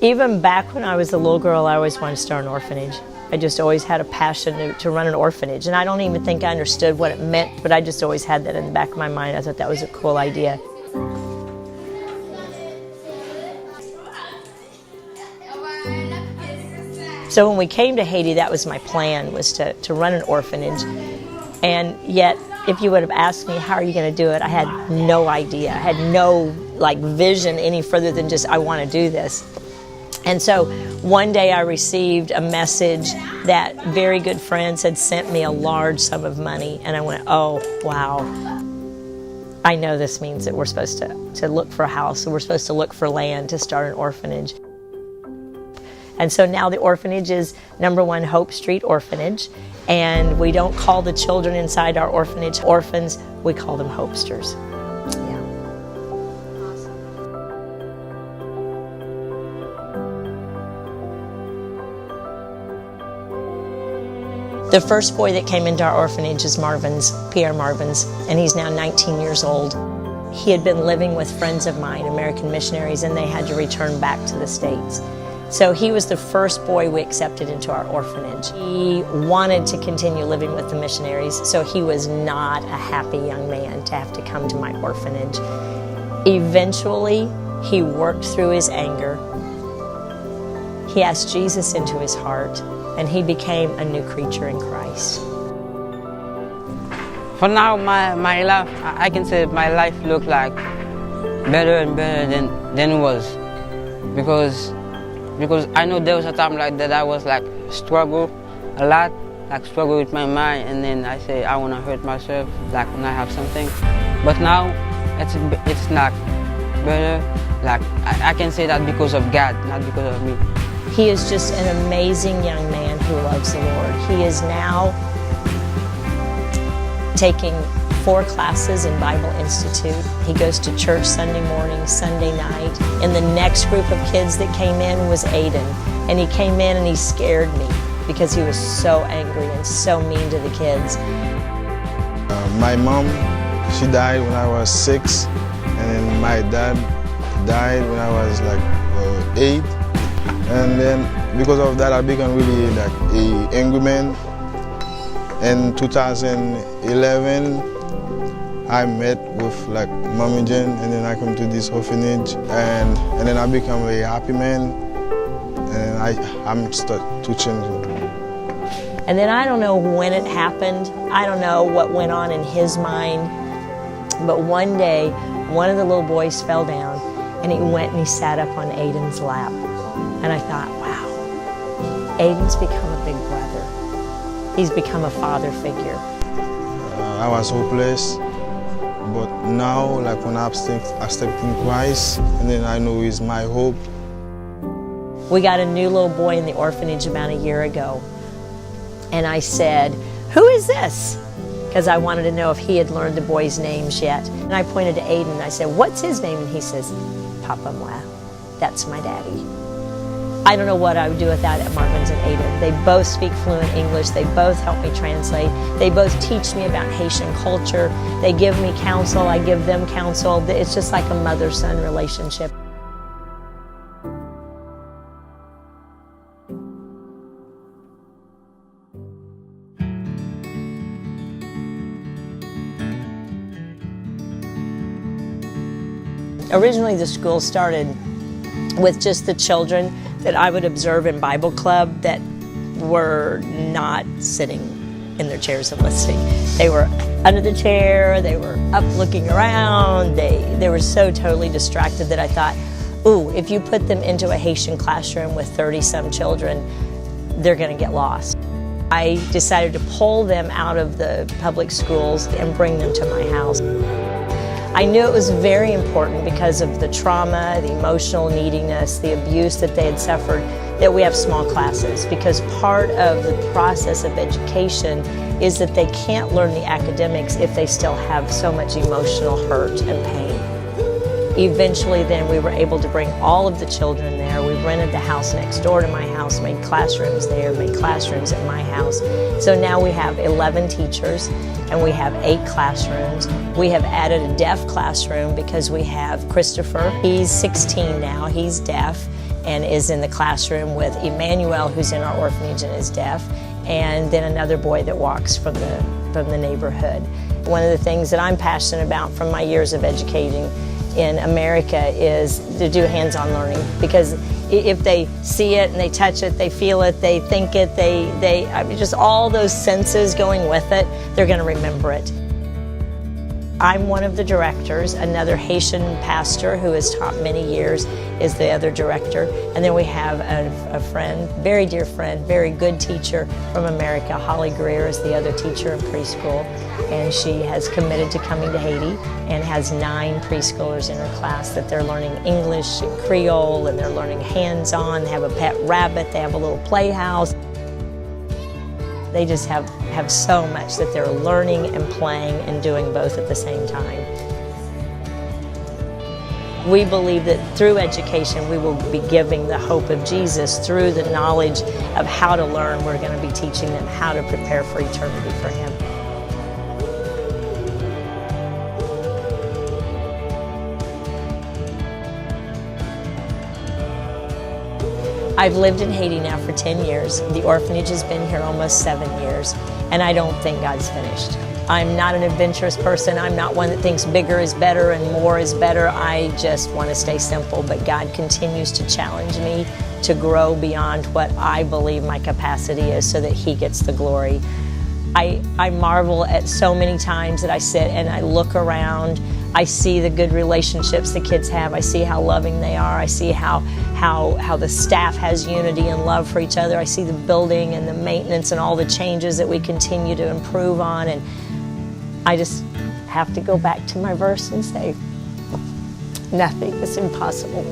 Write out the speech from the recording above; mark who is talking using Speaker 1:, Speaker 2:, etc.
Speaker 1: Even back when I was a little girl, I always wanted to start an orphanage. I just always had a passion to run an orphanage, and I don't even think I understood what it meant, but I just always had that in the back of my mind. I thought that was a cool idea. So when we came to Haiti, that was my plan, was to run an orphanage. And yet, if you would have asked me, how are you going to do it, I had no idea. I had no vision any further than just, I want to do this. And so one day I received a message that very good friends had sent me a large sum of money, and I went, oh, wow. I know this means that we're supposed to look for a house, and we're supposed to look for land to start an orphanage. And so now the orphanage is #1 Hope Street Orphanage, and we don't call the children inside our orphanage orphans, we call them hopesters. The first boy that came into our orphanage is Pierre Marvin's, and he's now 19 years old. He had been living with friends of mine, American missionaries, and they had to return back to the States. So he was the first boy we accepted into our orphanage. He wanted to continue living with the missionaries, so he was not a happy young man to have to come to my orphanage. Eventually, he worked through his anger. He asked Jesus into his heart, and he became a new creature in Christ.
Speaker 2: For now, my life, I can say my life looked like better and better than it was. Because I know there was a time like that I was struggle a lot, struggle with my mind, and then I say I want to hurt myself, when I have something. But now, it's not better. I can say that because of God, not because of me.
Speaker 1: He is just an amazing young man who loves the Lord. He is now taking 4 classes in Bible Institute. He goes to church Sunday morning, Sunday night. And the next group of kids that came in was Aiden. And he came in and he scared me because he was so angry and so mean to the kids.
Speaker 3: My mom, she died when I was 6. And then my dad died when I was 8. And then because of that, I became really an angry man. In 2011, I met with Mommy Jan, and then I come to this orphanage, and then I become a happy man, and I'm start to change.
Speaker 1: And then I don't know when it happened. I don't know what went on in his mind, but one day, one of the little boys fell down, and he went and he sat up on Aiden's lap. And I thought, wow, Aiden's become a big brother. He's become a father figure.
Speaker 3: I was hopeless, but now, when I stepped in Christ, and then I know He's my hope.
Speaker 1: We got a new little boy in the orphanage about a year ago, and I said, who is this? Because I wanted to know if he had learned the boys' names yet. And I pointed to Aiden, and I said, what's his name? And he says, Papa Moi, that's my daddy. I don't know what I would do without Marvin's and Aiden. They both speak fluent English. They both help me translate. They both teach me about Haitian culture. They give me counsel. I give them counsel. It's just like a mother-son relationship. Originally, the school started with just the children that I would observe in Bible club that were not sitting in their chairs and listening. They were under the chair, they were up looking around, they were so totally distracted that I thought, ooh, if you put them into a Haitian classroom with 30-some children, they're gonna get lost. I decided to pull them out of the public schools and bring them to my house. I knew it was very important because of the trauma, the emotional neediness, the abuse that they had suffered, that we have small classes, because part of the process of education is that they can't learn the academics if they still have so much emotional hurt and pain. Eventually then we were able to bring all of the children there. We rented the house next door to my house, made classrooms there, made classrooms at my house. So now we have 11 teachers and we have 8 classrooms. We have added a deaf classroom because we have Christopher. He's 16 now, he's deaf. and is in the classroom with Emmanuel, who's in our orphanage and is deaf, and then another boy that walks from the neighborhood. One of the things that I'm passionate about from my years of educating in America is to do hands-on learning, because if they see it and they touch it, they feel it, they think it, I mean, just all those senses going with it, they're going to remember it. I'm one of the directors. Another Haitian pastor who has taught many years is the other director. And then we have a friend, very dear friend, very good teacher from America. Holly Greer is the other teacher in preschool. And she has committed to coming to Haiti and has 9 preschoolers in her class that they're learning English and Creole, and they're learning hands-on. They have a pet rabbit, they have a little playhouse. They just have so much that they're learning and playing and doing both at the same time. We believe that through education we will be giving the hope of Jesus. Through the knowledge of how to learn, we're going to be teaching them how to prepare for eternity for Him. I've lived in Haiti now for 10 years. The orphanage has been here almost 7 years, and I don't think God's finished. I'm not an adventurous person. I'm not one that thinks bigger is better and more is better. I just want to stay simple, but God continues to challenge me to grow beyond what I believe my capacity is so that He gets the glory. I marvel at so many times that I sit and I look around. I see the good relationships the kids have. I see how loving they are. I see how the staff has unity and love for each other. I see the building and the maintenance and all the changes that we continue to improve on. And I just have to go back to my verse and say, nothing is impossible.